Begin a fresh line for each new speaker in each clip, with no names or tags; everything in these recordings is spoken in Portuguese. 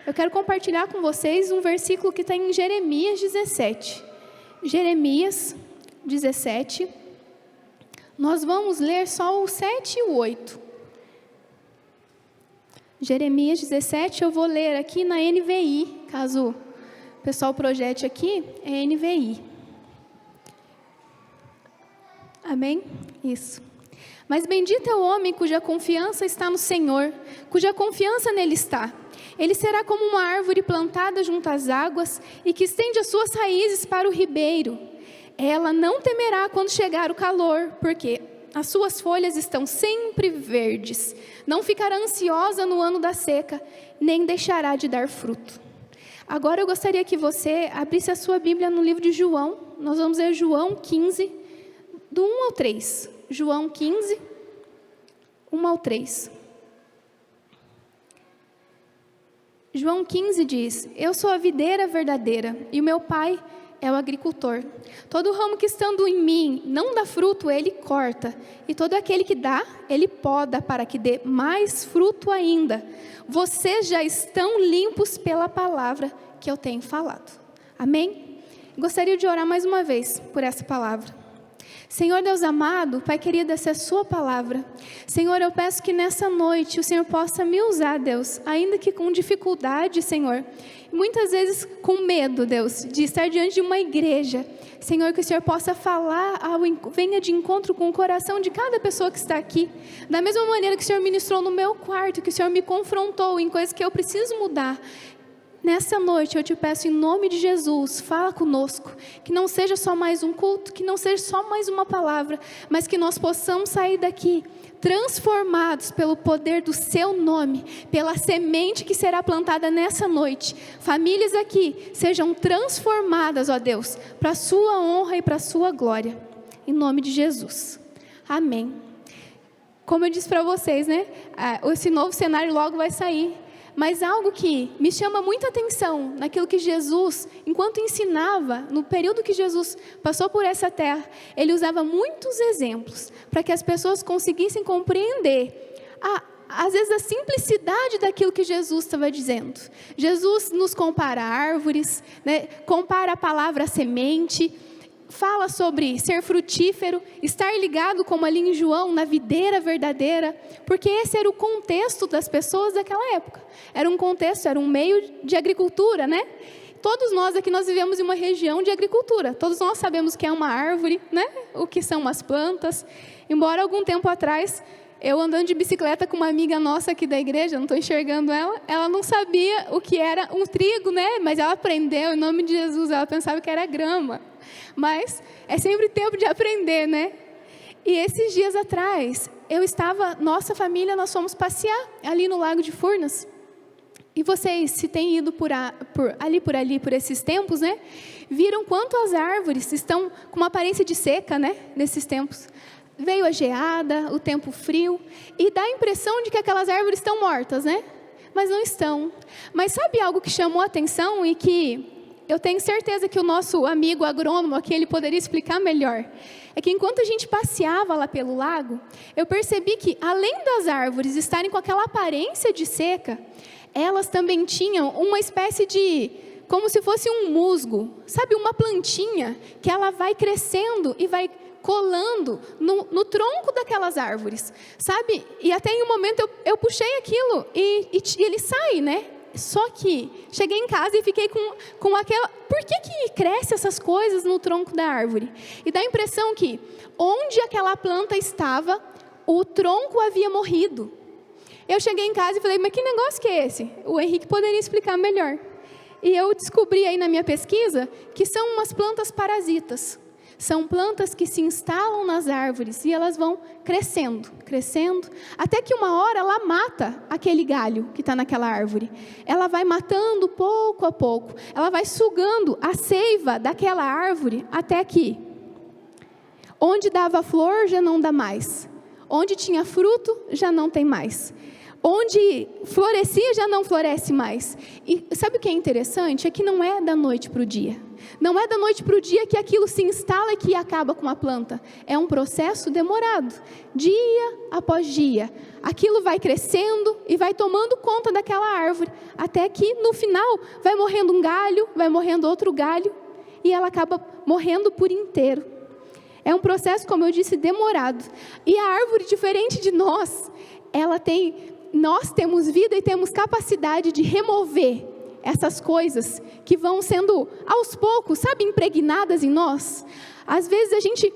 Eu quero compartilhar com vocês um versículo que está em Jeremias 17. Jeremias 17. Nós vamos ler só o 7 e o 8. Jeremias 17, eu vou ler aqui na NVI, caso o pessoal projete aqui, é NVI. Amém? Isso. Mas bendito é o homem cuja confiança está no Senhor, cuja confiança nele está. Ele será como uma árvore plantada junto às águas e que estende as suas raízes para o ribeiro. Ela não temerá quando chegar o calor, porque as suas folhas estão sempre verdes. Não ficará ansiosa no ano da seca, nem deixará de dar fruto. Agora eu gostaria que você abrisse a sua Bíblia no livro de João. Nós vamos ler João 15, do 1 ao 3. João 15, 1 ao 3. João 15 diz: Eu sou a videira verdadeira, e o meu Pai é o agricultor. Todo ramo que estando em mim não dá fruto, ele corta. E todo aquele que dá, ele poda para que dê mais fruto ainda. Vocês já estão limpos pela palavra que eu tenho falado. Amém? Gostaria de orar mais uma vez por essa palavra. Senhor Deus amado, Pai querido, essa é a sua palavra. Senhor, eu peço que nessa noite o Senhor possa me usar, Deus, ainda que com dificuldade, Senhor, muitas vezes com medo, Deus, de estar diante de uma igreja. Senhor, que o Senhor possa falar, venha de encontro com o coração de cada pessoa que está aqui, da mesma maneira que o Senhor ministrou no meu quarto, que o Senhor me confrontou em coisas que eu preciso mudar. Nessa noite eu te peço em nome de Jesus, fala conosco, que não seja só mais um culto, que não seja só mais uma palavra, mas que nós possamos sair daqui transformados pelo poder do seu nome, pela semente que será plantada nessa noite. Famílias aqui sejam transformadas, ó Deus, para a sua honra e para a sua glória, em nome de Jesus, amém. Como eu disse para vocês, né, esse novo cenário logo vai sair. Mas algo que me chama muita atenção naquilo que Jesus, enquanto ensinava, no período que Jesus passou por essa terra, ele usava muitos exemplos para que as pessoas conseguissem compreender, às vezes, a simplicidade daquilo que Jesus estava dizendo. Jesus nos compara a árvores, né? Compara a palavra à semente, fala sobre ser frutífero, estar ligado, como ali em João, na videira verdadeira, porque esse era o contexto das pessoas daquela época. Era um contexto, era um meio de agricultura, né? Todos nós aqui, nós vivemos em uma região de agricultura. Todos nós sabemos o que é uma árvore, né? O que são as plantas. Embora algum tempo atrás, eu andando de bicicleta com uma amiga nossa aqui da igreja, não estou enxergando ela não sabia o que era um trigo, né? Mas ela aprendeu, em nome de Jesus, ela pensava que era grama. Mas é sempre tempo de aprender, né? E esses dias atrás, nossa família, nós fomos passear ali no Lago de Furnas. E vocês, se têm ido por ali, por esses tempos, né? Viram quanto as árvores estão com uma aparência de seca, né? Nesses tempos. Veio a geada, o tempo frio, e dá a impressão de que aquelas árvores estão mortas, né? Mas não estão. Mas sabe algo que chamou a atenção e que eu tenho certeza que o nosso amigo agrônomo aqui, ele poderia explicar melhor? É que enquanto a gente passeava lá pelo lago, eu percebi que, além das árvores estarem com aquela aparência de seca, elas também tinham uma espécie de, como se fosse um musgo, sabe, uma plantinha, que ela vai crescendo e vai colando no tronco daquelas árvores, sabe? E até em um momento eu puxei aquilo e ele sai, né? Só que cheguei em casa e fiquei com aquela... Por que cresce essas coisas no tronco da árvore? E dá a impressão que onde aquela planta estava, o tronco havia morrido. Eu cheguei em casa e falei, mas que negócio que é esse? O Henrique poderia explicar melhor. E eu descobri aí na minha pesquisa que são umas plantas parasitas. São plantas que se instalam nas árvores e elas vão crescendo, crescendo, até que uma hora ela mata aquele galho que está naquela árvore. Ela vai matando pouco a pouco, ela vai sugando a seiva daquela árvore até que onde dava flor já não dá mais, onde tinha fruto já não tem mais. onde florescia já não floresce mais. E sabe o que é interessante? É que não é da noite para o dia. Não é da noite para o dia que aquilo se instala e que acaba com a planta. É um processo demorado, dia após dia. Aquilo vai crescendo e vai tomando conta daquela árvore, até que no final vai morrendo um galho, vai morrendo outro galho, e ela acaba morrendo por inteiro. É um processo, como eu disse, demorado. E a árvore, diferente de nós, nós temos vida e temos capacidade de remover essas coisas que vão sendo, aos poucos, sabe, impregnadas em nós. Às vezes a gente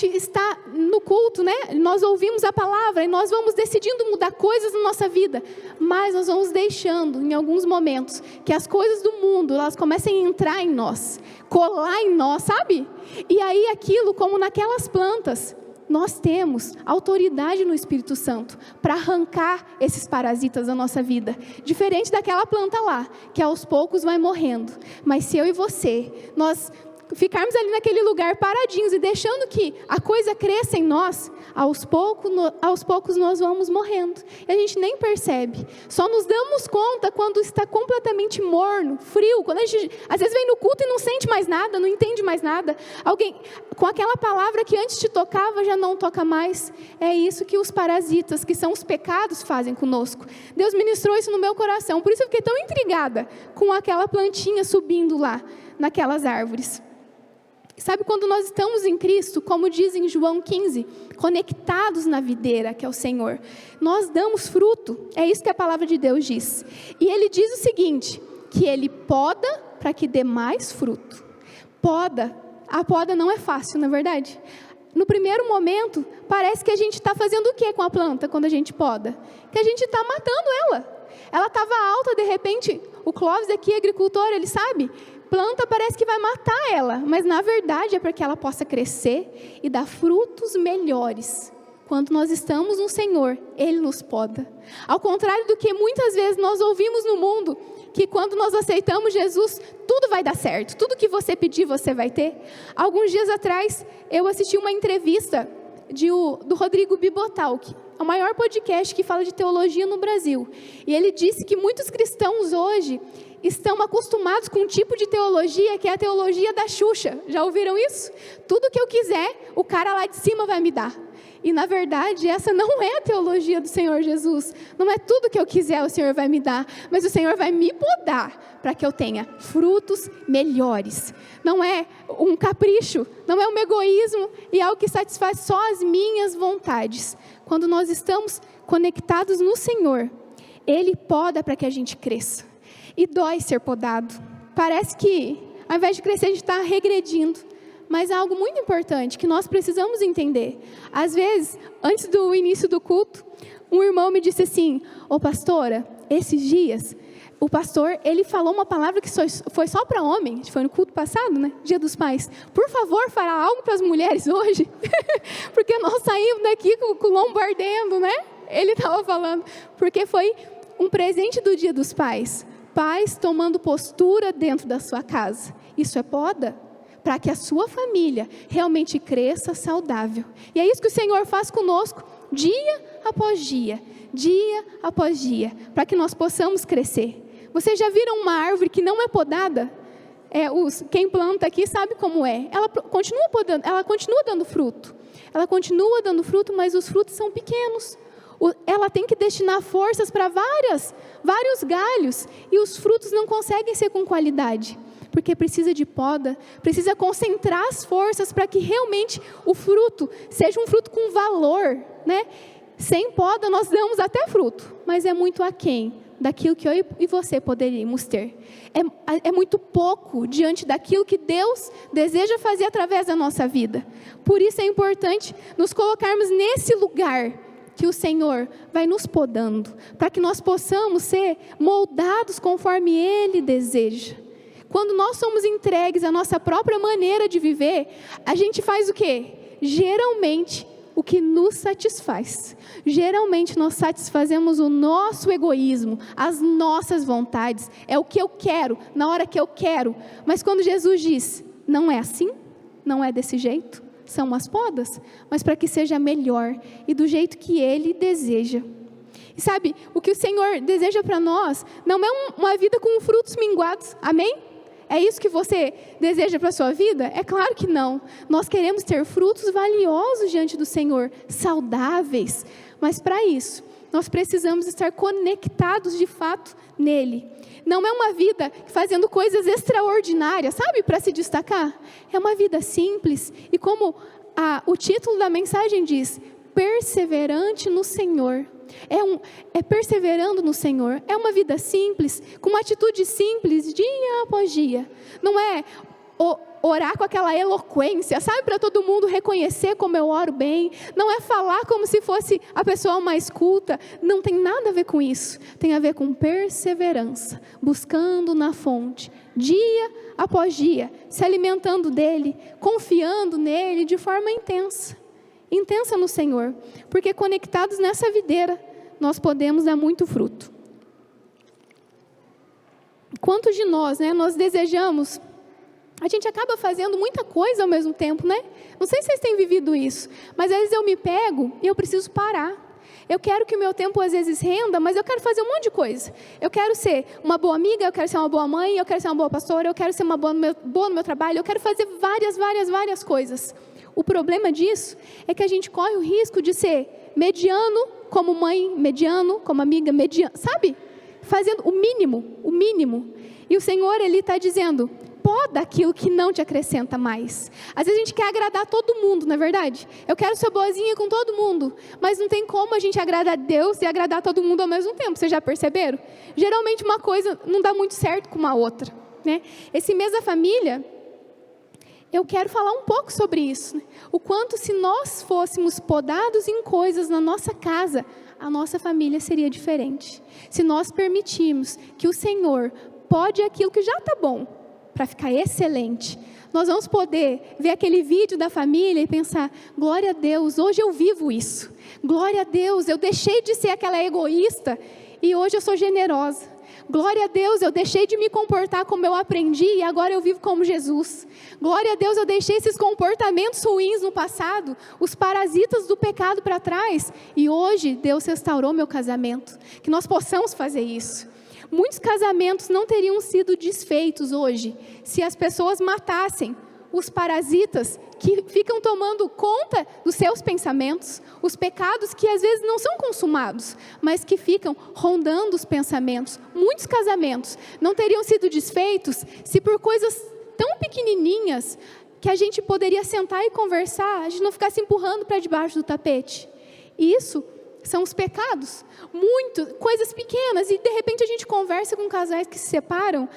está no culto, né? Nós ouvimos a palavra e nós vamos decidindo mudar coisas na nossa vida, mas nós vamos deixando, em alguns momentos, que as coisas do mundo, elas comecem a entrar em nós, colar em nós, sabe? E aí aquilo, como naquelas plantas, nós temos autoridade no Espírito Santo para arrancar esses parasitas da nossa vida. Diferente daquela planta lá, que aos poucos vai morrendo. Mas se eu e você, nós ficarmos ali naquele lugar paradinhos e deixando que a coisa cresça em nós, aos poucos nós vamos morrendo. E a gente nem percebe. Só nos damos conta quando está completamente morno, frio. Quando a gente, às vezes, vem no culto e não sente mais nada, não entende mais nada. Alguém, com aquela palavra que antes te tocava, já não toca mais. É isso que os parasitas, que são os pecados, fazem conosco. Deus ministrou isso no meu coração. Por isso eu fiquei tão intrigada com aquela plantinha subindo lá, naquelas árvores. Sabe, quando nós estamos em Cristo, como diz em João 15, conectados na videira, que é o Senhor, nós damos fruto. É isso que a palavra de Deus diz. E Ele diz o seguinte, que Ele poda para que dê mais fruto. Poda. A poda não é fácil, não é verdade? No primeiro momento, parece que a gente está fazendo o que com a planta quando a gente poda? Que a gente está matando ela. Ela estava alta, de repente, o Clóvis aqui, agricultor, ele sabe, planta parece que vai matar ela, mas na verdade é para que ela possa crescer e dar frutos melhores. Quando nós estamos no Senhor, Ele nos poda. Ao contrário do que muitas vezes nós ouvimos no mundo, que quando nós aceitamos Jesus, tudo vai dar certo, tudo que você pedir você vai ter. Alguns dias atrás, eu assisti uma entrevista do Rodrigo Bibotalk, o maior podcast que fala de teologia no Brasil. E ele disse que muitos cristãos hoje estão acostumados com um tipo de teologia que é a teologia da Xuxa. Já ouviram isso? Tudo que eu quiser, o cara lá de cima vai me dar. E na verdade, essa não é a teologia do Senhor Jesus. Não é tudo que eu quiser o Senhor vai me dar, mas o Senhor vai me podar para que eu tenha frutos melhores. Não é um capricho, não é um egoísmo e algo que satisfaz só as minhas vontades. Quando nós estamos conectados no Senhor, Ele poda para que a gente cresça. E dói ser podado. Parece que, ao invés de crescer, a gente está regredindo. Mas há algo muito importante que nós precisamos entender. Às vezes, antes do início do culto, um irmão me disse assim, pastora, esses dias, o pastor, ele falou uma palavra que foi só para homem, foi no culto passado, né? Dia dos Pais. Por favor, fará algo para as mulheres hoje? Porque nós saímos daqui com o lombo ardendo, né? Ele estava falando, porque foi um presente do Dia dos Pais. Pais tomando postura dentro da sua casa. Isso é poda? Para que a sua família realmente cresça saudável. E é isso que o Senhor faz conosco, dia após dia, para que nós possamos crescer. Vocês já viram uma árvore que não é podada? Quem planta aqui sabe como é. Ela continua podando, ela continua dando fruto. Ela continua dando fruto, mas os frutos são pequenos. Ela tem que destinar forças para vários galhos, e os frutos não conseguem ser com qualidade. Porque precisa de poda, precisa concentrar as forças para que realmente o fruto seja um fruto com valor, né? Sem poda nós damos até fruto, mas é muito aquém daquilo que eu e você poderíamos ter. É muito pouco diante daquilo que Deus deseja fazer através da nossa vida. Por isso é importante nos colocarmos nesse lugar que o Senhor vai nos podando, para que nós possamos ser moldados conforme Ele deseja. Quando nós somos entregues à nossa própria maneira de viver, a gente faz o quê? Geralmente, o que nos satisfaz. Geralmente, nós satisfazemos o nosso egoísmo, as nossas vontades. É o que eu quero, na hora que eu quero. Mas quando Jesus diz, não é assim, não é desse jeito, são as podas, mas para que seja melhor e do jeito que Ele deseja. E sabe, o que o Senhor deseja para nós não é uma vida com frutos minguados, amém? É isso que você deseja para a sua vida? É claro que não. Nós queremos ter frutos valiosos diante do Senhor, saudáveis. Mas para isso, nós precisamos estar conectados de fato nele. Não é uma vida fazendo coisas extraordinárias, sabe, para se destacar. É uma vida simples e como o título da mensagem diz, perseverante no Senhor. É perseverando no Senhor. É uma vida simples, com uma atitude simples, dia após dia. Não é orar com aquela eloquência, sabe, para todo mundo reconhecer como eu oro bem. Não é falar como se fosse a pessoa mais culta. Não tem nada a ver com isso. Tem a ver com perseverança, buscando na fonte, dia após dia, se alimentando dele, confiando nele de forma intensa no Senhor, porque conectados nessa videira, nós podemos dar muito fruto. Quantos de nós, nós desejamos, a gente acaba fazendo muita coisa ao mesmo tempo, né? Não sei se vocês têm vivido isso, mas às vezes eu me pego e eu preciso parar. Eu quero que o meu tempo às vezes renda, mas eu quero fazer um monte de coisa. Eu quero ser uma boa amiga, eu quero ser uma boa mãe, eu quero ser uma boa pastora, eu quero ser uma boa no meu trabalho, eu quero fazer várias coisas. O problema disso é que a gente corre o risco de ser mediano como mãe, mediano como amiga, mediano, sabe? Fazendo o mínimo. E o Senhor, Ele está dizendo, poda aquilo que não te acrescenta mais. Às vezes a gente quer agradar todo mundo, não é verdade? Eu quero ser boazinha com todo mundo, mas não tem como a gente agradar a Deus e agradar todo mundo ao mesmo tempo, vocês já perceberam? Geralmente uma coisa não dá muito certo com uma outra, né? Esse mês da família, eu quero falar um pouco sobre isso, né? O quanto se nós fôssemos podados em coisas na nossa casa, a nossa família seria diferente. Se nós permitirmos que o Senhor pode aquilo que já está bom, para ficar excelente, nós vamos poder ver aquele vídeo da família e pensar, glória a Deus, hoje eu vivo isso. Glória a Deus, eu deixei de ser aquela egoísta e hoje eu sou generosa. Glória a Deus, eu deixei de me comportar como eu aprendi e agora eu vivo como Jesus. Glória a Deus, eu deixei esses comportamentos ruins no passado, os parasitas do pecado para trás, e hoje Deus restaurou meu casamento. Que nós possamos fazer isso. Muitos casamentos não teriam sido desfeitos hoje se as pessoas matassem os parasitas que ficam tomando conta dos seus pensamentos, os pecados que às vezes não são consumados, mas que ficam rondando os pensamentos. Muitos casamentos não teriam sido desfeitos se por coisas tão pequenininhas que a gente poderia sentar e conversar, a gente não ficasse empurrando para debaixo do tapete. Isso são os pecados, coisas pequenas, e de repente a gente conversa com casais que se separam,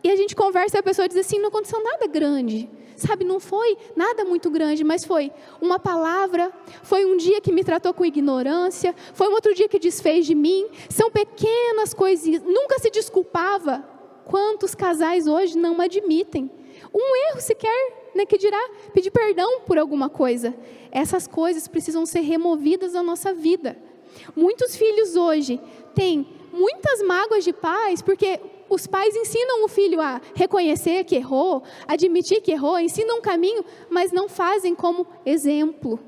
e a gente conversa e a pessoa diz assim, não aconteceu nada grande, sabe, não foi nada muito grande, mas foi uma palavra, foi um dia que me tratou com ignorância, foi um outro dia que desfez de mim, são pequenas coisinhas, nunca se desculpava. Quantos casais hoje não admitem um erro sequer, que dirá pedir perdão por alguma coisa? Essas coisas precisam ser removidas da nossa vida. Muitos filhos hoje têm muitas mágoas de pais, porque os pais ensinam o filho a reconhecer que errou, admitir que errou, ensinam um caminho, mas não fazem como exemplo.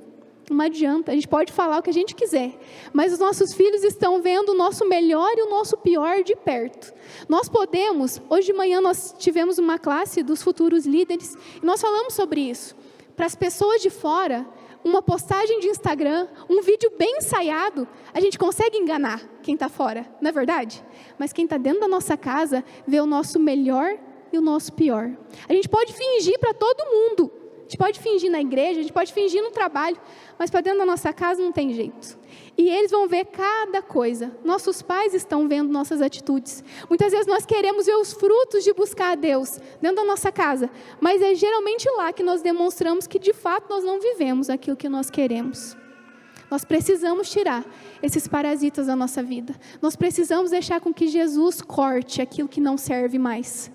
Não adianta, a gente pode falar o que a gente quiser, mas os nossos filhos estão vendo o nosso melhor e o nosso pior de perto. Nós podemos, hoje de manhã nós tivemos uma classe dos futuros líderes, e nós falamos sobre isso. Para as pessoas de fora, uma postagem de Instagram, um vídeo bem ensaiado, a gente consegue enganar quem está fora, não é verdade? Mas quem está dentro da nossa casa vê o nosso melhor e o nosso pior. A gente pode fingir para todo mundo, a gente pode fingir na igreja, a gente pode fingir no trabalho, mas para dentro da nossa casa não tem jeito. E eles vão ver cada coisa. Nossos pais estão vendo nossas atitudes. Muitas vezes nós queremos ver os frutos de buscar a Deus dentro da nossa casa, mas é geralmente lá que nós demonstramos que de fato nós não vivemos aquilo que nós queremos. Nós precisamos tirar esses parasitas da nossa vida. Nós precisamos deixar com que Jesus corte aquilo que não serve mais.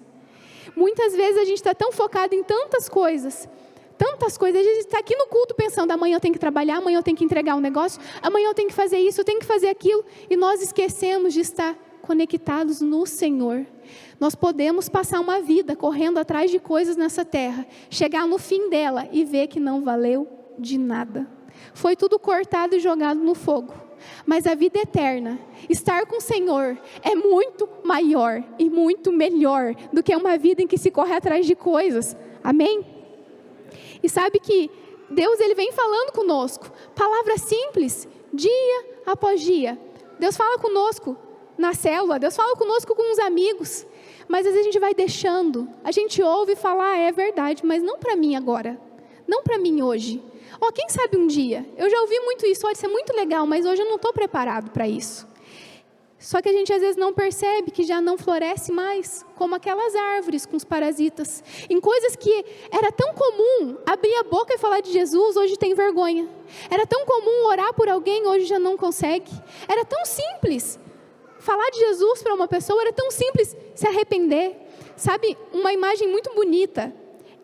Muitas vezes a gente está tão focado em tantas coisas, a gente está aqui no culto pensando, amanhã eu tenho que trabalhar, amanhã eu tenho que entregar um negócio, amanhã eu tenho que fazer isso, eu tenho que fazer aquilo, e nós esquecemos de estar conectados no Senhor. Nós podemos passar uma vida correndo atrás de coisas nessa terra, chegar no fim dela e ver que não valeu de nada. Foi tudo cortado e jogado no fogo. mas a vida eterna, estar com o Senhor, é muito maior e muito melhor do que uma vida em que se corre atrás de coisas. Amém? E sabe que Deus, Ele vem falando conosco, palavras simples, dia após dia. Deus fala conosco na célula, Deus fala conosco com os amigos, mas às vezes a gente vai deixando, a gente ouve falar, é verdade, mas não para mim agora, não para mim hoje. Quem sabe um dia, eu já ouvi muito isso, isso é muito legal, mas hoje eu não estou preparado para isso. Só que a gente às vezes não percebe que já não floresce mais, como aquelas árvores com os parasitas. Em coisas que era tão comum abrir a boca e falar de Jesus, hoje tem vergonha. Era tão comum orar por alguém, hoje já não consegue. Era tão simples falar de Jesus para uma pessoa, era tão simples se arrepender. Sabe, uma imagem muito bonita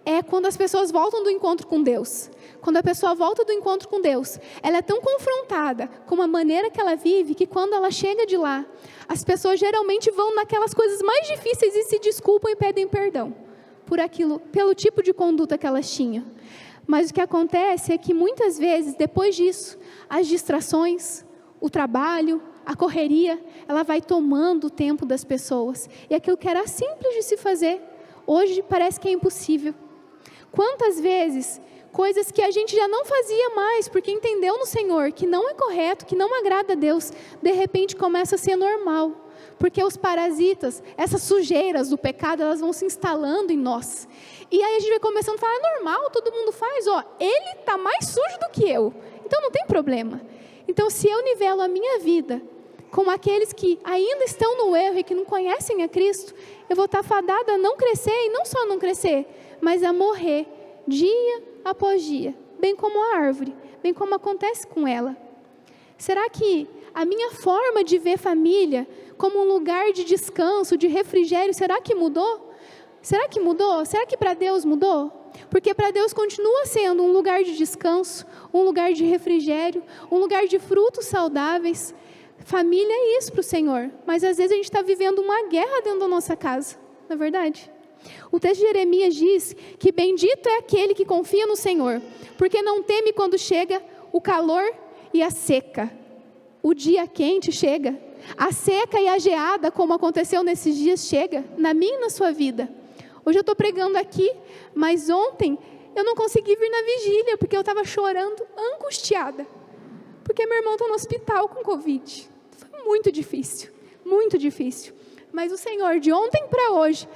é quando as pessoas voltam do encontro com Deus. Quando a pessoa volta do encontro com Deus, ela é tão confrontada com a maneira que ela vive, que quando ela chega de lá, as pessoas geralmente vão naquelas coisas mais difíceis e se desculpam e pedem perdão por aquilo, pelo tipo de conduta que elas tinham. Mas o que acontece é que muitas vezes, depois disso, as distrações, o trabalho, a correria, ela vai tomando o tempo das pessoas. E aquilo que era simples de se fazer, hoje parece que é impossível. Quantas vezes coisas que a gente já não fazia mais, porque entendeu no Senhor que não é correto, que não agrada a Deus, de repente começa a ser normal, porque os parasitas, essas sujeiras do pecado, elas vão se instalando em nós, e aí a gente vai começando a falar, é normal, todo mundo faz, ele está mais sujo do que eu, então não tem problema. Então se eu nivelo a minha vida com aqueles que ainda estão no erro e que não conhecem a Cristo, eu vou estar fadada a não crescer, e não só não crescer, mas a morrer, dia após dia, bem como a árvore, bem como acontece com ela. Será que a minha forma de ver família como um lugar de descanso, de refrigério, será que mudou? Será que mudou? Será que para Deus mudou? Porque para Deus continua sendo um lugar de descanso, um lugar de refrigério, um lugar de frutos saudáveis. Família é isso para o Senhor, mas às vezes a gente está vivendo uma guerra dentro da nossa casa, não é verdade? O texto de Jeremias diz que bendito é aquele que confia no Senhor, porque não teme quando chega o calor e a seca. O dia quente chega, a seca e a geada, como aconteceu nesses dias, chega na minha e na sua vida. Hoje eu estou pregando aqui, mas ontem eu não consegui vir na vigília, porque eu estava chorando, angustiada, porque meu irmão está no hospital com Covid. Foi muito difícil, mas o Senhor de ontem para hoje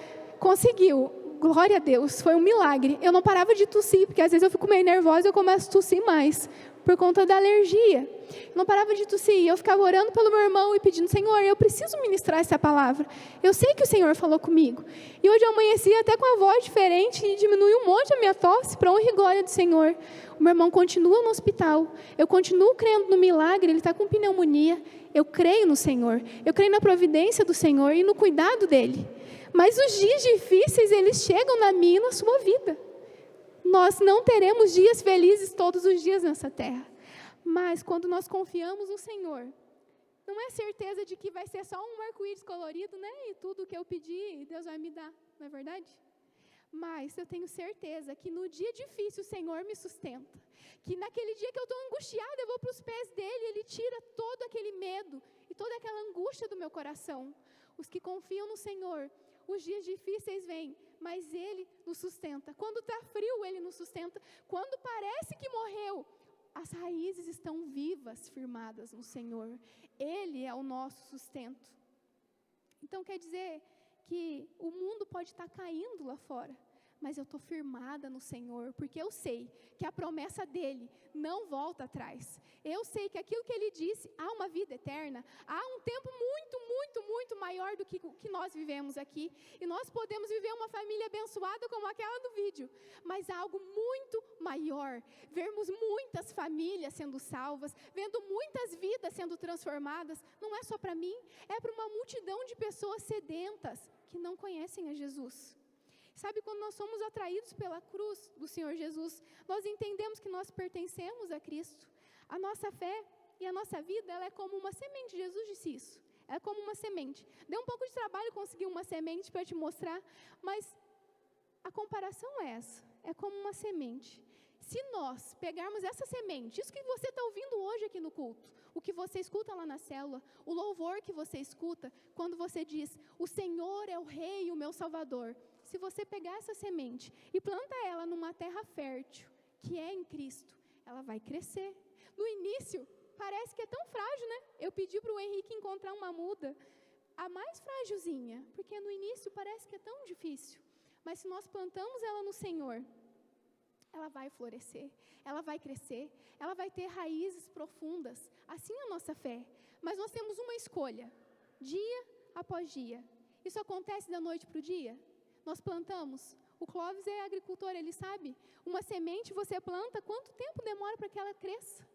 conseguiu, glória a Deus, foi um milagre. Eu não parava de tossir, porque às vezes eu fico meio nervosa e eu começo a tossir mais, por conta da alergia. Eu não parava de tossir, eu ficava orando pelo meu irmão e pedindo, Senhor, eu preciso ministrar essa palavra. Eu sei que o Senhor falou comigo. E hoje eu amanheci até com a voz diferente e diminuiu um monte a minha tosse, para honra e glória do Senhor. O meu irmão continua no hospital, eu continuo crendo no milagre, ele está com pneumonia. Eu creio no Senhor, eu creio na providência do Senhor e no cuidado dele. Mas os dias difíceis, eles chegam na minha e na sua vida. Nós não teremos dias felizes todos os dias nessa terra. Mas quando nós confiamos no Senhor, não é certeza de que vai ser só um arco-íris colorido, né? E tudo que eu pedir, Deus vai me dar, não é verdade? Mas eu tenho certeza que no dia difícil o Senhor me sustenta. Que naquele dia que eu estou angustiada, eu vou para os pés dEle, Ele tira todo aquele medo e toda aquela angústia do meu coração. Os que confiam no Senhor, os dias difíceis vêm, mas Ele nos sustenta. Quando está frio, Ele nos sustenta. Quando parece que morreu, as raízes estão vivas, firmadas no Senhor. Ele é o nosso sustento. Então quer dizer que o mundo pode estar caindo lá fora, mas eu estou firmada no Senhor, porque eu sei que a promessa dEle não volta atrás. Eu sei que aquilo que Ele disse, há uma vida eterna, há um tempo muito maior do que o que nós vivemos aqui, e nós podemos viver uma família abençoada como aquela do vídeo, mas há algo muito maior, vermos muitas famílias sendo salvas, vendo muitas vidas sendo transformadas, não é só para mim, é para uma multidão de pessoas sedentas, que não conhecem a Jesus. Sabe, quando nós somos atraídos pela cruz do Senhor Jesus, nós entendemos que nós pertencemos a Cristo. A nossa fé e a nossa vida, ela é como uma semente. Jesus disse isso. É como uma semente. Deu um pouco de trabalho conseguir uma semente para te mostrar, mas a comparação é essa. É como uma semente. Se nós pegarmos essa semente, isso que você está ouvindo hoje aqui no culto, o que você escuta lá na célula, o louvor que você escuta, quando você diz, o Senhor é o Rei e o meu Salvador. Se você pegar essa semente e planta ela numa terra fértil, que é em Cristo, ela vai crescer. No início, parece que é tão frágil, né? Eu pedi para o Henrique encontrar uma muda, a mais frágilzinha, porque no início parece que é tão difícil. Mas se nós plantamos ela no Senhor, ela vai florescer, ela vai crescer, ela vai ter raízes profundas. Assim é a nossa fé. Mas nós temos uma escolha, dia após dia. Isso acontece da noite para o dia? Nós plantamos. O Clóvis é agricultor, ele sabe. Uma semente você planta, quanto tempo demora para que ela cresça?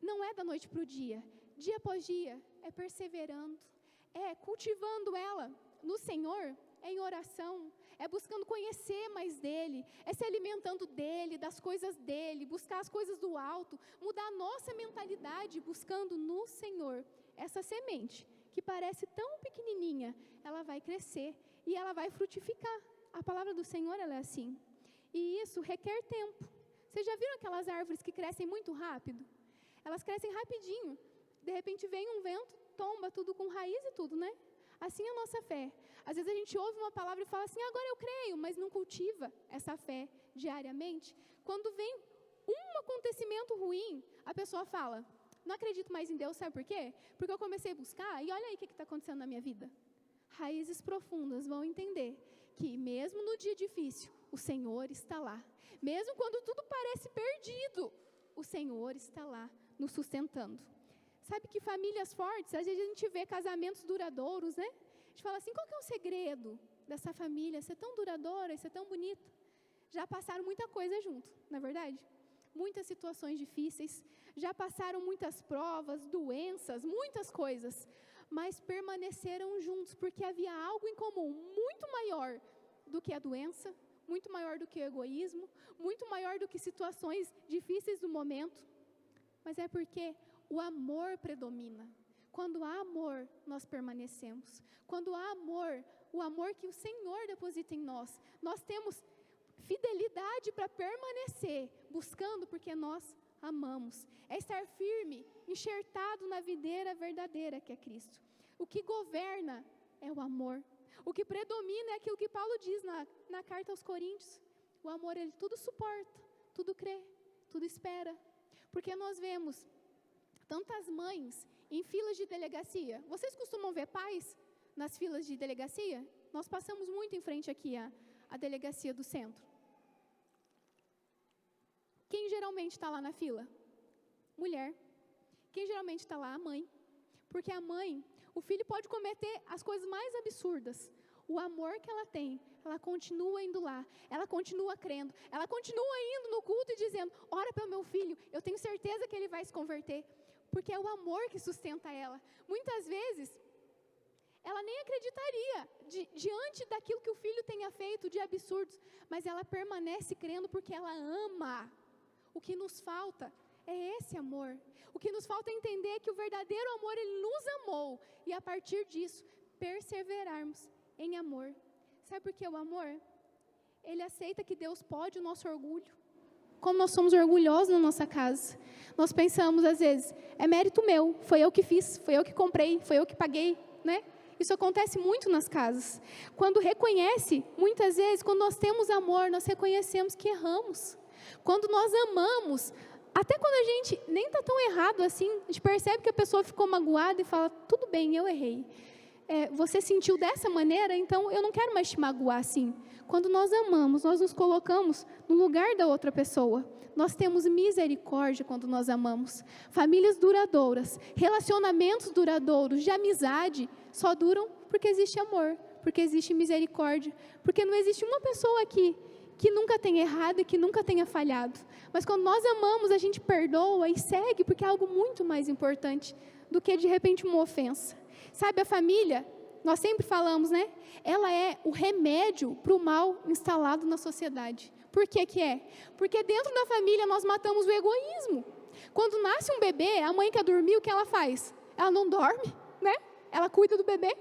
Não é da noite para o dia. Dia após dia, é perseverando, é cultivando ela no Senhor, é em oração, é buscando conhecer mais dEle, é se alimentando dEle, das coisas dEle, buscar as coisas do alto, mudar a nossa mentalidade, buscando no Senhor. Essa semente, que parece tão pequenininha, ela vai crescer e ela vai frutificar. A palavra do Senhor, ela é assim. E isso requer tempo. Vocês já viram aquelas árvores que crescem muito rápido? Elas crescem rapidinho. De repente vem um vento, tomba tudo com raiz e tudo, né? Assim é a nossa fé. Às vezes a gente ouve uma palavra e fala assim, agora eu creio, mas não cultiva essa fé diariamente. Quando vem um acontecimento ruim, a pessoa fala, não acredito mais em Deus, sabe por quê? Porque eu comecei a buscar e olha aí o que está acontecendo na minha vida. Raízes profundas vão entender que mesmo no dia difícil, o Senhor está lá. Mesmo quando tudo parece perdido, o Senhor está lá nos sustentando. Sabe que famílias fortes, às vezes a gente vê casamentos duradouros, né? A gente fala assim, qual que é o segredo dessa família ser tão duradoura, ser tão bonita? Já passaram muita coisa junto, não é verdade? Muitas situações difíceis, já passaram muitas provas, doenças, muitas coisas, mas permaneceram juntos, porque havia algo em comum, muito maior do que a doença, muito maior do que o egoísmo, muito maior do que situações difíceis do momento, mas é porque o amor predomina. Quando há amor, nós permanecemos. Quando há amor, o amor que o Senhor deposita em nós, nós temos fidelidade para permanecer, buscando porque nós amamos. É estar firme, enxertado na videira verdadeira que é Cristo. O que governa é o amor. O que predomina é aquilo que Paulo diz na carta aos Coríntios. O amor, ele tudo suporta, tudo crê, tudo espera. Porque nós vemos tantas mães em filas de delegacia. Vocês costumam ver pais nas filas de delegacia? Nós passamos muito em frente aqui à delegacia do centro. Quem geralmente está lá na fila? Mulher. Quem geralmente está lá? A mãe. Porque a mãe, o filho pode cometer as coisas mais absurdas. O amor que ela tem, ela continua indo lá, ela continua crendo, ela continua indo no culto e dizendo, ora pelo meu filho, eu tenho certeza que ele vai se converter. Porque é o amor que sustenta ela. Muitas vezes, ela nem acreditaria diante daquilo que o filho tenha feito de absurdos, mas ela permanece crendo porque ela ama. O que nos falta é esse amor. O que nos falta é entender que o verdadeiro amor, ele nos amou. E a partir disso, perseverarmos em amor. Sabe por que o amor? Ele aceita que Deus pode o nosso orgulho. Como nós somos orgulhosos na nossa casa. Nós pensamos, às vezes, é mérito meu, foi eu que fiz, foi eu que comprei, foi eu que paguei, né? Isso acontece muito nas casas. Quando reconhece, muitas vezes, quando nós temos amor, nós reconhecemos que erramos. Quando nós amamos, até quando a gente nem está tão errado assim, a gente percebe que a pessoa ficou magoada e fala, tudo bem, eu errei. Você sentiu dessa maneira, então eu não quero mais te magoar assim. Quando nós amamos, nós nos colocamos no lugar da outra pessoa. Nós temos misericórdia quando nós amamos. Famílias duradouras, relacionamentos duradouros, de amizade, só duram porque existe amor, porque existe misericórdia, porque não existe uma pessoa aqui que nunca tenha errado e que nunca tenha falhado. Mas quando nós amamos, a gente perdoa e segue, porque é algo muito mais importante do que de repente uma ofensa. Sabe, a família, nós sempre falamos, né? Ela é o remédio para o mal instalado na sociedade. Por que que é? Porque dentro da família nós matamos o egoísmo. Quando nasce um bebê, a mãe quer dormir, o que ela faz? Ela não dorme, né? Ela cuida do bebê.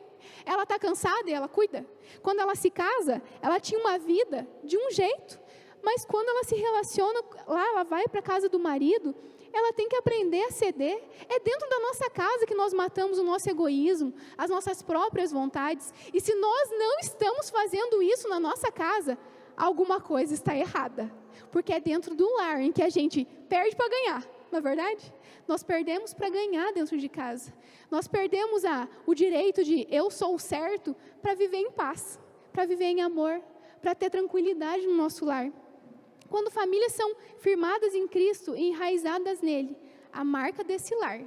Ela está cansada e ela cuida. Quando ela se casa, ela tinha uma vida de um jeito. Mas quando ela se relaciona, lá ela vai para a casa do marido, ela tem que aprender a ceder. É dentro da nossa casa que nós matamos o nosso egoísmo, as nossas próprias vontades. E se nós não estamos fazendo isso na nossa casa, alguma coisa está errada. Porque é dentro do lar em que a gente perde para ganhar, não é verdade? Nós perdemos para ganhar dentro de casa. Nós perdemos o direito de eu sou o certo para viver em paz, para viver em amor, para ter tranquilidade no nosso lar. Quando famílias são firmadas em Cristo e enraizadas nele, a marca desse lar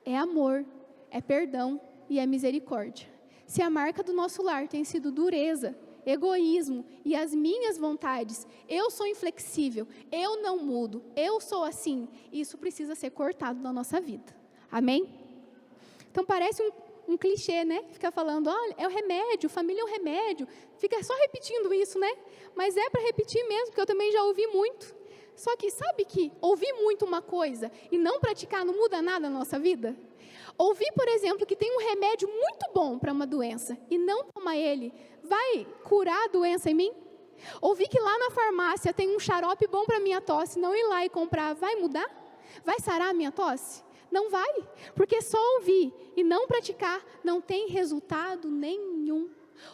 é amor, é perdão e é misericórdia. Se a marca do nosso lar tem sido dureza, egoísmo e as minhas vontades, eu sou inflexível, eu não mudo, eu sou assim, isso precisa ser cortado da nossa vida. Amém? Então parece um clichê, né? Fica falando, olha, é o remédio, família é o remédio. Fica só repetindo isso, né? Mas é para repetir mesmo, porque eu também já ouvi muito. Só que sabe que ouvir muito uma coisa e não praticar não muda nada na nossa vida? Ouvir, por exemplo, que tem um remédio muito bom para uma doença e não tomar ele, vai curar a doença em mim? Ouvir que lá na farmácia tem um xarope bom para minha tosse, não ir lá e comprar, vai mudar? Vai sarar a minha tosse? Não vai, porque só ouvir e não praticar não tem resultado nenhum.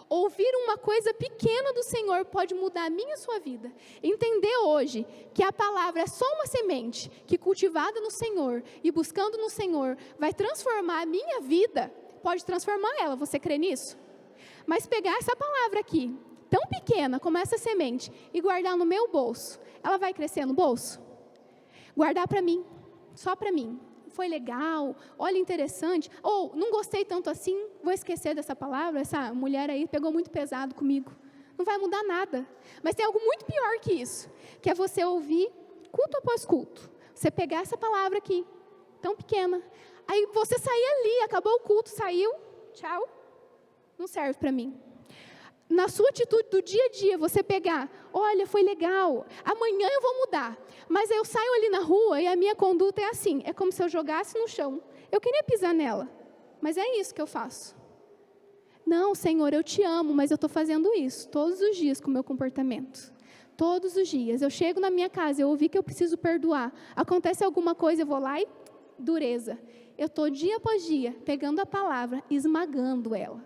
Ouvir uma coisa pequena do Senhor pode mudar a minha e a sua vida. Entender hoje que a palavra é só uma semente que cultivada no Senhor e buscando no Senhor vai transformar a minha vida, pode transformar ela, você crê nisso? Mas pegar essa palavra aqui, tão pequena como essa semente, e guardar no meu bolso, ela vai crescer no bolso? Guardar para mim, só para mim. Foi legal, olha, interessante, ou não gostei tanto assim, vou esquecer dessa palavra, essa mulher aí pegou muito pesado comigo. Não vai mudar nada. Mas tem algo muito pior que isso, que é você ouvir culto após culto. Você pegar essa palavra aqui, tão pequena, aí você sair ali, acabou o culto, saiu, tchau, não serve para mim. Na sua atitude do dia a dia, você pegar, olha, foi legal, amanhã eu vou mudar, mas eu saio ali na rua e a minha conduta é assim, é como se eu jogasse no chão, eu queria pisar nela, mas é isso que eu faço. Não, Senhor, eu te amo, mas eu estou fazendo isso todos os dias com o meu comportamento. Todos os dias, eu chego na minha casa, eu ouvi que eu preciso perdoar, acontece alguma coisa, eu vou lá e dureza. Eu estou dia após dia pegando a palavra, esmagando ela.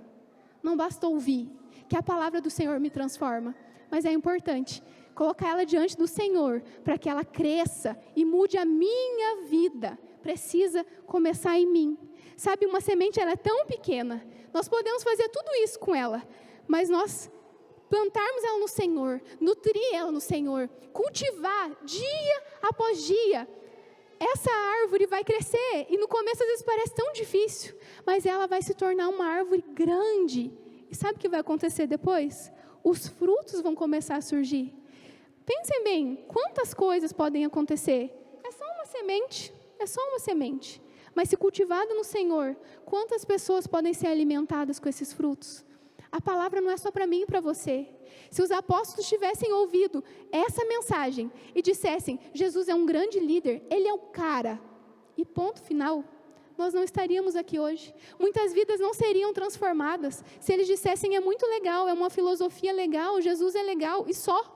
Não basta ouvir que a palavra do Senhor me transforma, mas é importante colocar ela diante do Senhor, para que ela cresça e mude a minha vida. Precisa começar em mim. Sabe, uma semente, ela é tão pequena, nós podemos fazer tudo isso com ela, mas nós plantarmos ela no Senhor, nutrir ela no Senhor, cultivar dia após dia, essa árvore vai crescer, e no começo às vezes parece tão difícil, mas ela vai se tornar uma árvore grande. E sabe o que vai acontecer depois? Os frutos vão começar a surgir. Pensem bem, quantas coisas podem acontecer? É só uma semente, é só uma semente. Mas se cultivada no Senhor, quantas pessoas podem ser alimentadas com esses frutos? A palavra não é só para mim e para você. Se os apóstolos tivessem ouvido essa mensagem e dissessem, Jesus é um grande líder, ele é o cara, e ponto final, nós não estaríamos aqui hoje. Muitas vidas não seriam transformadas se eles dissessem, é muito legal, é uma filosofia legal, Jesus é legal, e só.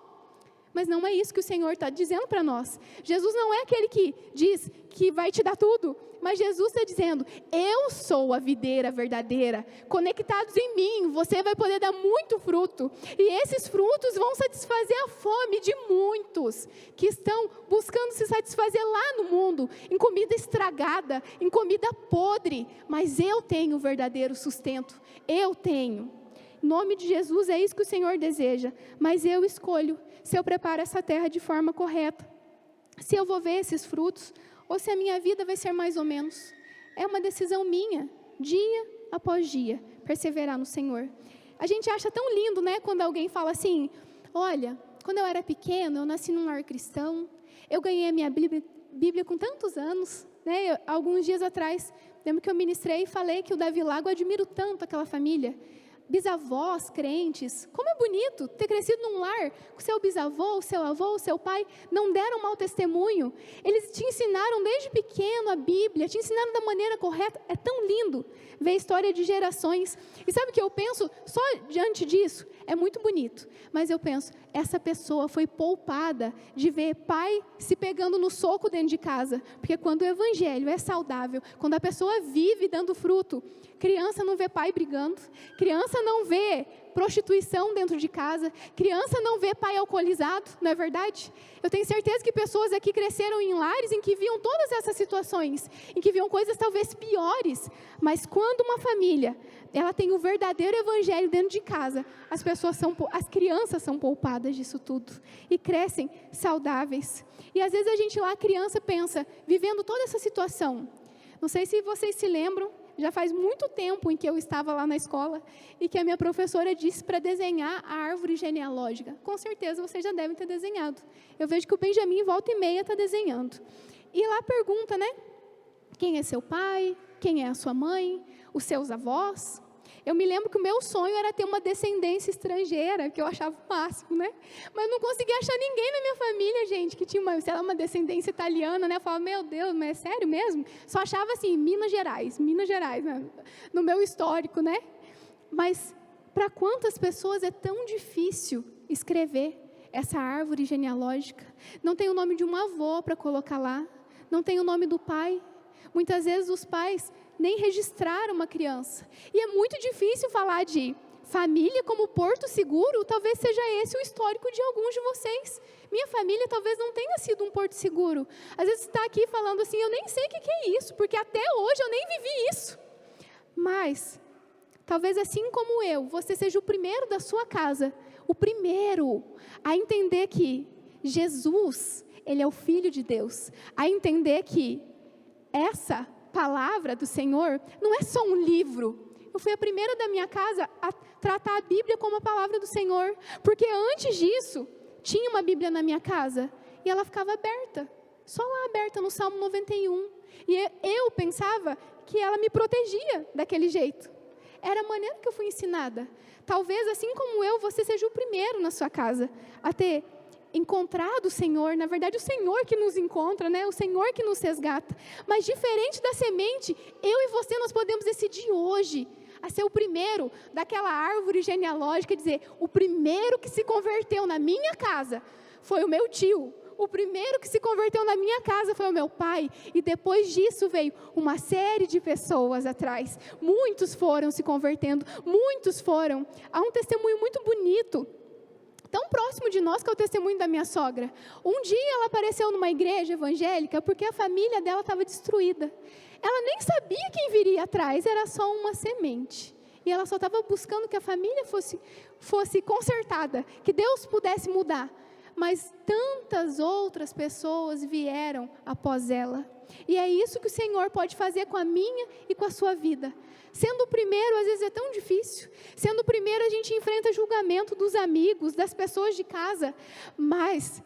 Mas não é isso que o Senhor está dizendo para nós. Jesus não é aquele que diz que vai te dar tudo, mas Jesus está dizendo, eu sou a videira verdadeira, conectados em mim, você vai poder dar muito fruto, e esses frutos vão satisfazer a fome de muitos, que estão buscando se satisfazer lá no mundo, em comida estragada, em comida podre, mas eu tenho o verdadeiro sustento, eu tenho. Em nome de Jesus, é isso que o Senhor deseja, mas eu escolho se eu preparo essa terra de forma correta, se eu vou ver esses frutos, ou se a minha vida vai ser mais ou menos. É uma decisão minha, dia após dia, perseverar no Senhor. A gente acha tão lindo, né, quando alguém fala assim, olha, quando eu era pequeno, eu nasci num lar cristão, eu ganhei a minha Bíblia com tantos anos, né, alguns dias atrás, lembro que eu ministrei e falei que o Davi Lago, eu admiro tanto aquela família. bisavós crentes. Como é bonito ter crescido num lar com seu bisavô, o seu avô, o seu pai, não deram mau testemunho. Eles te ensinaram desde pequeno a Bíblia, te ensinaram da maneira correta. É tão lindo ver a história de gerações. E sabe o que eu penso? Só diante disso, é muito bonito. Mas eu penso, essa pessoa foi poupada de ver pai se pegando no soco dentro de casa. Porque quando o evangelho é saudável, quando a pessoa vive dando fruto, criança não vê pai brigando, criança não vê prostituição dentro de casa, criança não vê pai alcoolizado, não é verdade? Eu tenho certeza que pessoas aqui cresceram em lares em que viam todas essas situações, em que viam coisas talvez piores, mas quando uma família, ela tem o verdadeiro evangelho dentro de casa, as crianças são poupadas disso tudo, e crescem saudáveis. E às vezes a gente lá, criança, pensa, vivendo toda essa situação, não sei se vocês se lembram, já faz muito tempo em que eu estava lá na escola e que a minha professora disse para desenhar a árvore genealógica. Com certeza vocês já devem ter desenhado. Eu vejo que o Benjamin, volta e meia, está desenhando. E lá pergunta, né? Quem é seu pai? Quem é a sua mãe? Os seus avós? Eu me lembro que o meu sonho era ter uma descendência estrangeira, que eu achava o máximo, né? Mas não conseguia achar ninguém na minha família, gente, que tinha uma descendência italiana, né? Eu falava, meu Deus, mas é sério mesmo? Só achava assim, Minas Gerais, né? No meu histórico, né? Mas para quantas pessoas é tão difícil escrever essa árvore genealógica? Não tem o nome de um avô para colocar lá, não tem o nome do pai. Muitas vezes os pais nem registraram uma criança. E é muito difícil falar de família como porto seguro, talvez seja esse o histórico de alguns de vocês. Minha família talvez não tenha sido um porto seguro. Às vezes você está aqui falando assim, eu nem sei o que é isso, porque até hoje eu nem vivi isso. Mas, talvez assim como eu, você seja o primeiro da sua casa, o primeiro a entender que Jesus, Ele é o Filho de Deus, a entender que essa palavra do Senhor não é só um livro. Eu fui a primeira da minha casa a tratar a Bíblia como a palavra do Senhor, porque antes disso, tinha uma Bíblia na minha casa, e ela ficava aberta, só lá aberta no Salmo 91, e eu pensava que ela me protegia daquele jeito. Era a maneira que eu fui ensinada. Talvez assim como eu, você seja o primeiro na sua casa a ter encontrado o Senhor, na verdade o Senhor que nos encontra, né? O Senhor que nos resgata, mas diferente da semente, eu e você nós podemos decidir hoje, a ser o primeiro daquela árvore genealógica, dizer, o primeiro que se converteu na minha casa, foi o meu tio, o primeiro que se converteu na minha casa foi o meu pai, e depois disso veio uma série de pessoas atrás, muitos foram se convertendo, muitos foram, há um testemunho muito bonito, tão próximo de nós, que é o testemunho da minha sogra. Um dia ela apareceu numa igreja evangélica, porque a família dela estava destruída. Ela nem sabia quem viria atrás, era só uma semente. E ela só estava buscando que a família fosse consertada, que Deus pudesse mudar. Mas tantas outras pessoas vieram após ela. E é isso que o Senhor pode fazer com a minha e com a sua vida. Sendo o primeiro, às vezes é tão difícil. Sendo o primeiro, a gente enfrenta julgamento dos amigos, das pessoas de casa. Mas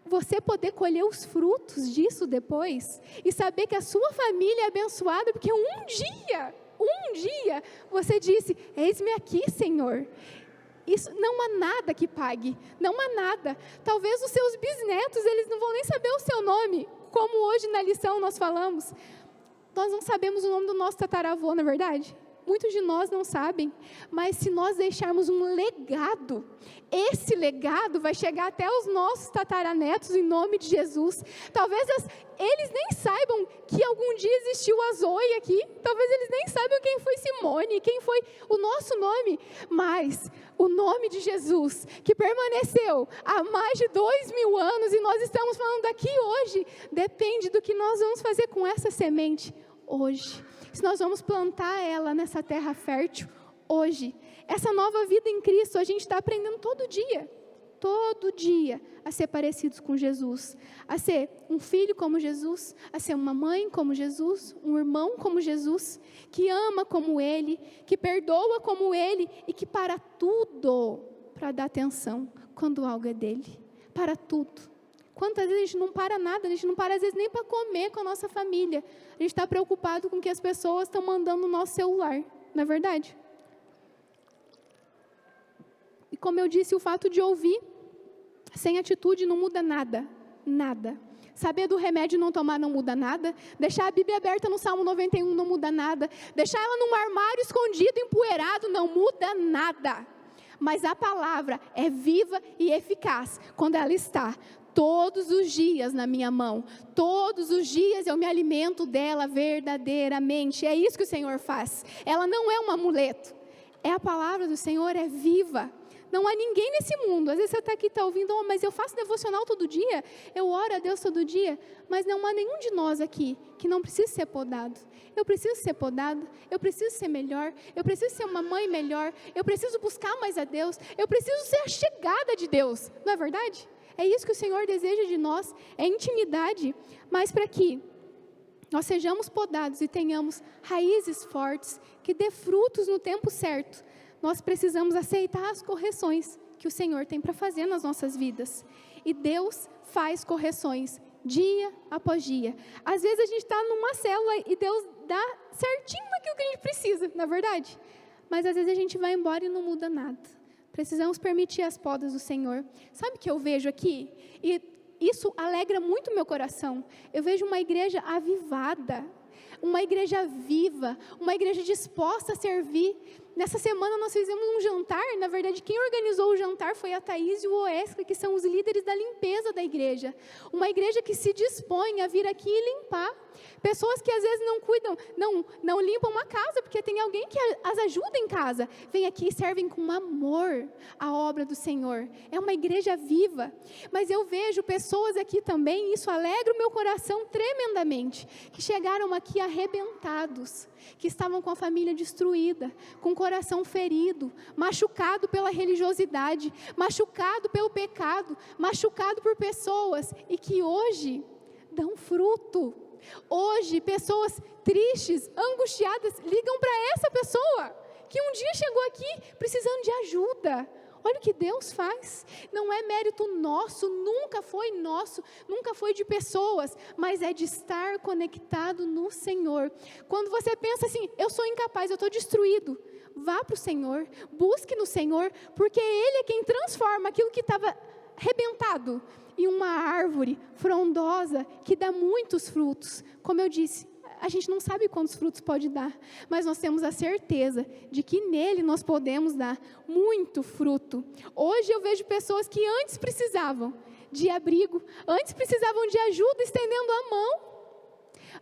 você poder colher os frutos disso depois e saber que a sua família é abençoada, porque um dia, você disse, eis-me aqui, Senhor. Isso não há nada que pague, não há nada. Talvez os seus bisnetos, eles não vão nem saber o seu nome, como hoje na lição nós falamos. Nós não sabemos o nome do nosso tataravô, não é verdade? Muitos de nós não sabem, mas se nós deixarmos um legado, esse legado vai chegar até os nossos tataranetos em nome de Jesus. Talvez eles nem saibam que algum dia existiu a Zoe aqui, talvez eles nem saibam quem foi Simone, quem foi o nosso nome, mas o nome de Jesus, que permaneceu há mais de 2000 anos e nós estamos falando daqui hoje, depende do que nós vamos fazer com essa semente hoje. Se nós vamos plantar ela nessa terra fértil hoje, essa nova vida em Cristo, a gente está aprendendo todo dia, a ser parecidos com Jesus, a ser um filho como Jesus, a ser uma mãe como Jesus, um irmão como Jesus, que ama como Ele, que perdoa como Ele e que para tudo, para dar atenção quando algo é dele, para tudo. Quantas vezes a gente não para nada, a gente não para às vezes nem para comer com a nossa família. A gente está preocupado com o que as pessoas estão mandando no nosso celular, não é verdade? E como eu disse, o fato de ouvir sem atitude não muda nada, nada. Saber do remédio e não tomar não muda nada. Deixar a Bíblia aberta no Salmo 91 não muda nada. Deixar ela num armário escondido, empoeirado, não muda nada. Mas a palavra é viva e eficaz quando ela está todos os dias na minha mão. Todos os dias eu me alimento dela verdadeiramente. É isso que o Senhor faz. Ela não é um amuleto. É a palavra do Senhor, é viva. Não há ninguém nesse mundo, às vezes você está aqui, está ouvindo, mas eu faço devocional todo dia, eu oro a Deus todo dia, mas não há nenhum de nós aqui que não precisa ser podado. Eu preciso ser podada, eu preciso ser melhor, eu preciso ser uma mãe melhor, eu preciso buscar mais a Deus, eu preciso ser a chegada de Deus, não é verdade? É isso que o Senhor deseja de nós, é intimidade, mas para que nós sejamos podados e tenhamos raízes fortes, que dê frutos no tempo certo, nós precisamos aceitar as correções que o Senhor tem para fazer nas nossas vidas. E Deus faz correções dia após dia. Às vezes a gente está numa célula e Deus dá certinho aquilo que a gente precisa, na verdade. Mas às vezes a gente vai embora e não muda nada. Precisamos permitir as podas do Senhor. Sabe o que eu vejo aqui? E isso alegra muito o meu coração. Eu vejo uma igreja avivada, uma igreja viva, uma igreja disposta a servir. Nessa semana nós fizemos um jantar, na verdade quem organizou o jantar foi a Thaís e o Oesca, que são os líderes da limpeza da igreja. Uma igreja que se dispõe a vir aqui e limpar. Pessoas que às vezes não cuidam, não limpam uma casa, porque tem alguém que as ajuda em casa. Vem aqui e servem com amor a obra do Senhor. É uma igreja viva. Mas eu vejo pessoas aqui também, e isso alegra o meu coração tremendamente, que chegaram aqui arrebentados, que estavam com a família destruída, com o coração ferido, machucado pela religiosidade, machucado pelo pecado, machucado por pessoas, e que hoje dão fruto. Hoje, pessoas tristes, angustiadas, ligam para essa pessoa, que um dia chegou aqui precisando de ajuda. Olha o que Deus faz. Não é mérito nosso, nunca foi de pessoas, mas é de estar conectado no Senhor. Quando você pensa assim, eu sou incapaz, eu estou destruído, vá para o Senhor, busque no Senhor, porque Ele é quem transforma aquilo que estava arrebentado em uma árvore frondosa que dá muitos frutos. Como eu disse, a gente não sabe quantos frutos pode dar, mas nós temos a certeza de que nele nós podemos dar muito fruto. Hoje eu vejo pessoas que antes precisavam de abrigo, antes precisavam de ajuda, estendendo a mão,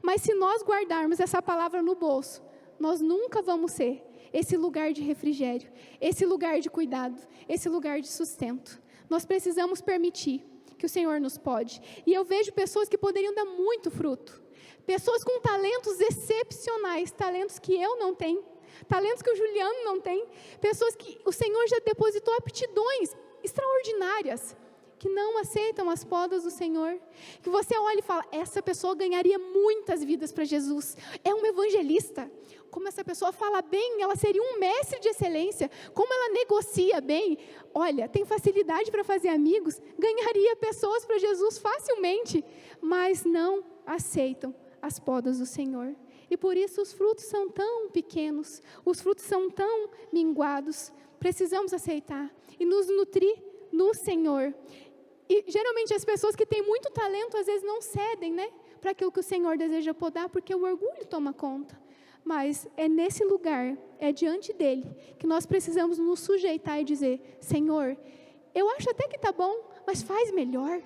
mas se nós guardarmos essa palavra no bolso, nós nunca vamos ser esse lugar de refrigério, esse lugar de cuidado, esse lugar de sustento. Nós precisamos permitir que o Senhor nos pode. E eu vejo pessoas que poderiam dar muito fruto. Pessoas com talentos excepcionais, talentos que eu não tenho, talentos que o Juliano não tem, pessoas que o Senhor já depositou aptidões extraordinárias, que não aceitam as podas do Senhor, que você olha e fala, essa pessoa ganharia muitas vidas para Jesus, é um evangelista, como essa pessoa fala bem, ela seria um mestre de excelência, como ela negocia bem, olha, tem facilidade para fazer amigos, ganharia pessoas para Jesus facilmente, mas não aceitam as podas do Senhor, e por isso os frutos são tão pequenos, os frutos são tão minguados. Precisamos aceitar e nos nutrir no Senhor. E geralmente as pessoas que têm muito talento às vezes não cedem, né, para aquilo que o Senhor deseja podar, porque o orgulho toma conta. Mas é nesse lugar, é diante dele, que nós precisamos nos sujeitar e dizer, Senhor, eu acho até que está bom, mas faz melhor.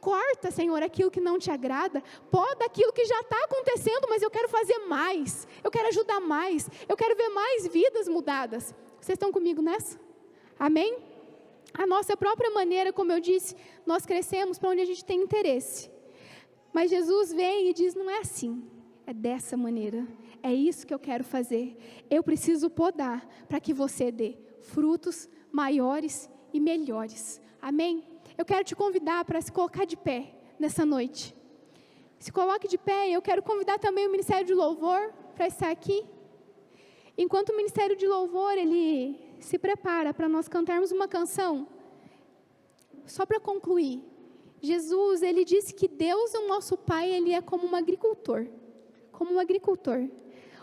Corta, Senhor, aquilo que não te agrada, poda aquilo que já está acontecendo, mas eu quero fazer mais, eu quero ajudar mais, eu quero ver mais vidas mudadas. Vocês estão comigo nessa? Amém? A nossa própria maneira, como eu disse, nós crescemos para onde a gente tem interesse. Mas Jesus vem e diz, não é assim, é dessa maneira, é isso que eu quero fazer. Eu preciso podar para que você dê frutos maiores e melhores. Amém? Eu quero te convidar para se colocar de pé nessa noite. Se coloque de pé, eu quero convidar também o Ministério de Louvor para estar aqui. Enquanto o Ministério de Louvor, ele se prepara para nós cantarmos uma canção. Só para concluir, Jesus, ele disse que Deus, o nosso Pai, ele é como um agricultor. Como um agricultor.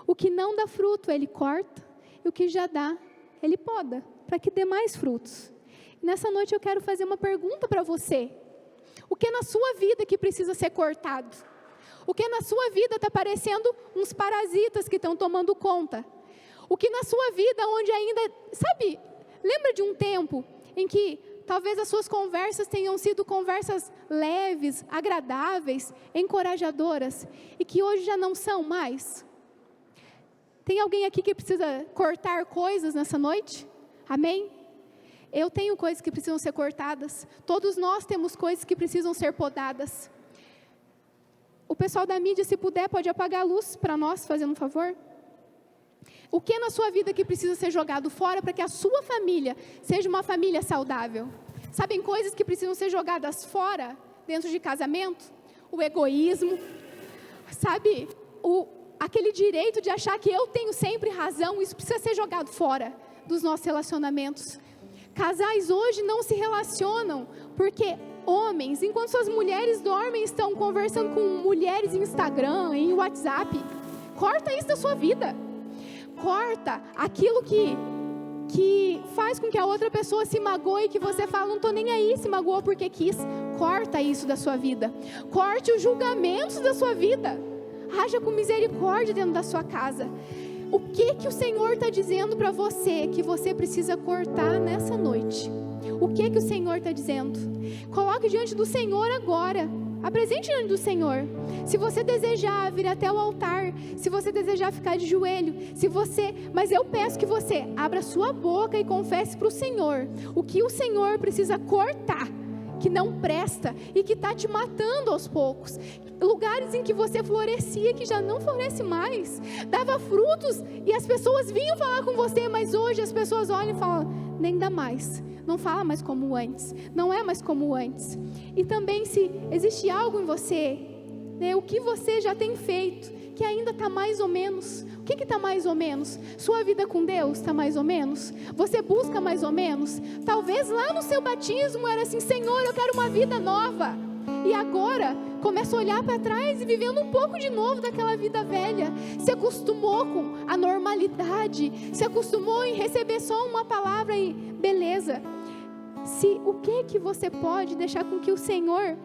O que não dá fruto, ele corta, e o que já dá, ele poda, para que dê mais frutos. Nessa noite eu quero fazer uma pergunta para você. O que na sua vida que precisa ser cortado? O que na sua vida está parecendo uns parasitas que estão tomando conta? O que na sua vida onde ainda, sabe, lembra de um tempo em que talvez as suas conversas tenham sido conversas leves, agradáveis, encorajadoras, e que hoje já não são mais? Tem alguém aqui que precisa cortar coisas nessa noite? Amém? Eu tenho coisas que precisam ser cortadas. Todos nós temos coisas que precisam ser podadas. O pessoal da mídia, se puder, pode apagar a luz para nós, fazendo um favor. O que na sua vida que precisa ser jogado fora para que a sua família seja uma família saudável? Sabem coisas que precisam ser jogadas fora dentro de casamento? O egoísmo, sabe? Aquele direito de achar que eu tenho sempre razão, isso precisa ser jogado fora dos nossos relacionamentos. Casais hoje não se relacionam porque homens, enquanto suas mulheres dormem, estão conversando com mulheres em Instagram, em WhatsApp. Corta isso da sua vida. Corta aquilo que faz com que a outra pessoa se magoe e que você fala, não estou nem aí, se magoou porque quis. Corta isso da sua vida. Corte os julgamentos da sua vida. Haja com misericórdia dentro da sua casa. O que o Senhor está dizendo para você que você precisa cortar nessa noite? O que o Senhor está dizendo? Coloque diante do Senhor agora. Apresente diante do Senhor. Se você desejar vir até o altar, se você desejar ficar de joelho, mas eu peço que você abra sua boca e confesse para o Senhor o que o Senhor precisa cortar, que não presta e que está te matando aos poucos. Lugares em que você florescia, que já não floresce mais, dava frutos e as pessoas vinham falar com você, mas hoje as pessoas olham e falam, nem dá mais, não fala mais como antes, não é mais como antes. E também se existe algo em você, né, o que você já tem feito, que ainda está mais ou menos. O que está mais ou menos? Sua vida com Deus está mais ou menos? Você busca mais ou menos? Talvez lá no seu batismo era assim, Senhor, eu quero uma vida nova. E agora, começa a olhar para trás e vivendo um pouco de novo daquela vida velha. Se acostumou com a normalidade, se acostumou em receber só uma palavra e beleza. O que você pode deixar com que o Senhor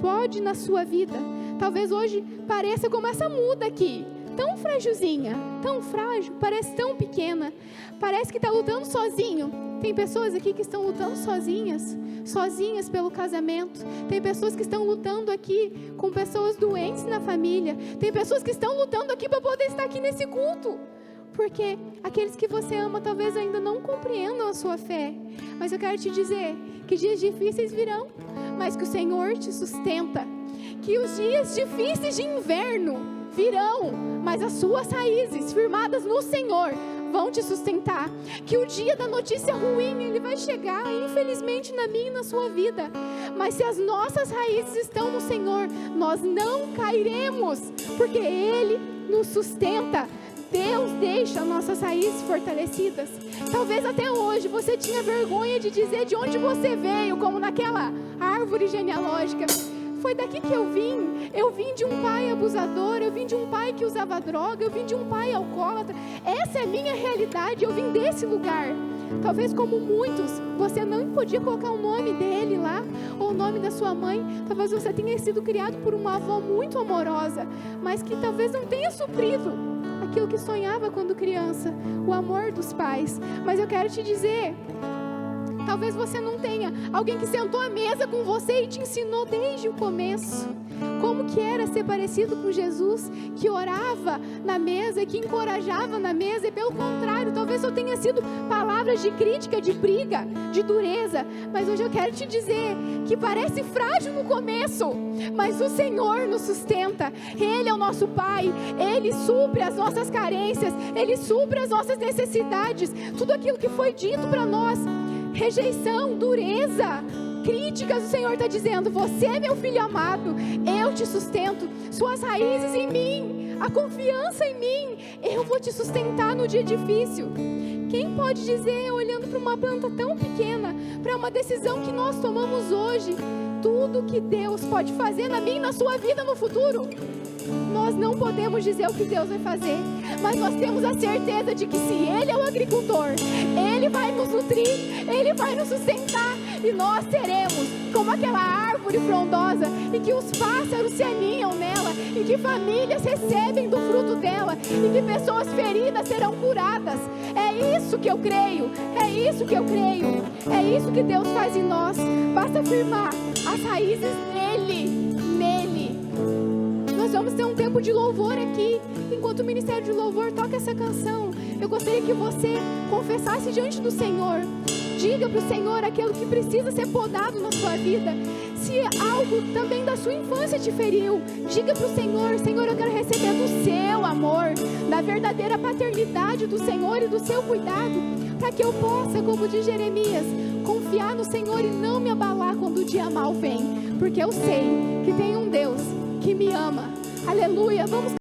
pode na sua vida? Talvez hoje pareça como essa muda aqui, tão frágilzinha, tão frágil, parece tão pequena, parece que está lutando sozinho. Tem pessoas aqui que estão lutando sozinhas pelo casamento. Tem pessoas que estão lutando aqui com pessoas doentes na família. Tem pessoas que estão lutando aqui para poder estar aqui nesse culto. Porque aqueles que você ama talvez ainda não compreendam a sua fé. Mas eu quero te dizer que dias difíceis virão, mas que o Senhor te sustenta. Que os dias difíceis de inverno virão, mas as suas raízes firmadas no Senhor vão te sustentar. Que o dia da notícia ruim, ele vai chegar, infelizmente, na minha e na sua vida. Mas se as nossas raízes estão no Senhor, nós não cairemos, porque Ele nos sustenta. Deus deixa nossas raízes fortalecidas. Talvez até hoje você tinha vergonha de dizer de onde você veio, como naquela árvore genealógica. Foi daqui que eu vim de um pai abusador, eu vim de um pai que usava droga, eu vim de um pai alcoólatra. Essa é a minha realidade, eu vim desse lugar. Talvez como muitos, você não podia colocar o nome dele lá, ou o nome da sua mãe. Talvez você tenha sido criado por uma avó muito amorosa, mas que talvez não tenha suprido aquilo que sonhava quando criança, o amor dos pais. Mas eu quero te dizer, talvez você não tenha alguém que sentou à mesa com você e te ensinou desde o começo como que era ser parecido com Jesus, que orava na mesa, que encorajava na mesa. E pelo contrário, talvez só tenha sido palavras de crítica, de briga, de dureza. Mas hoje eu quero te dizer que parece frágil no começo, mas o Senhor nos sustenta. Ele é o nosso Pai, Ele supre as nossas carências, Ele supre as nossas necessidades. Tudo aquilo que foi dito para nós, rejeição, dureza, críticas, o Senhor está dizendo, você é meu filho amado, eu te sustento, suas raízes em mim, a confiança em mim, eu vou te sustentar no dia difícil. Quem pode dizer, olhando para uma planta tão pequena, para uma decisão que nós tomamos hoje, tudo que Deus pode fazer na minha e na sua vida no futuro? Nós não podemos dizer o que Deus vai fazer, mas nós temos a certeza de que se Ele é o agricultor, Ele vai nos nutrir, Ele vai nos sustentar, e nós seremos como aquela árvore frondosa, e que os pássaros se aninham nela, e que famílias recebem do fruto dela, e que pessoas feridas serão curadas. É isso que eu creio, é isso que eu creio, é isso que Deus faz em nós. Basta firmar as raízes nele. Nós vamos ter um tempo de louvor aqui. Enquanto o Ministério de Louvor toca essa canção, eu gostaria que você confessasse diante do Senhor. Diga para o Senhor aquilo que precisa ser podado na sua vida. Se algo também da sua infância te feriu, diga para o Senhor: Senhor, eu quero receber do seu amor, da verdadeira paternidade do Senhor e do seu cuidado, para que eu possa, como diz Jeremias, confiar no Senhor e não me abalar quando o dia mal vem, porque eu sei que tem um Deus que me ama. Aleluia, vamos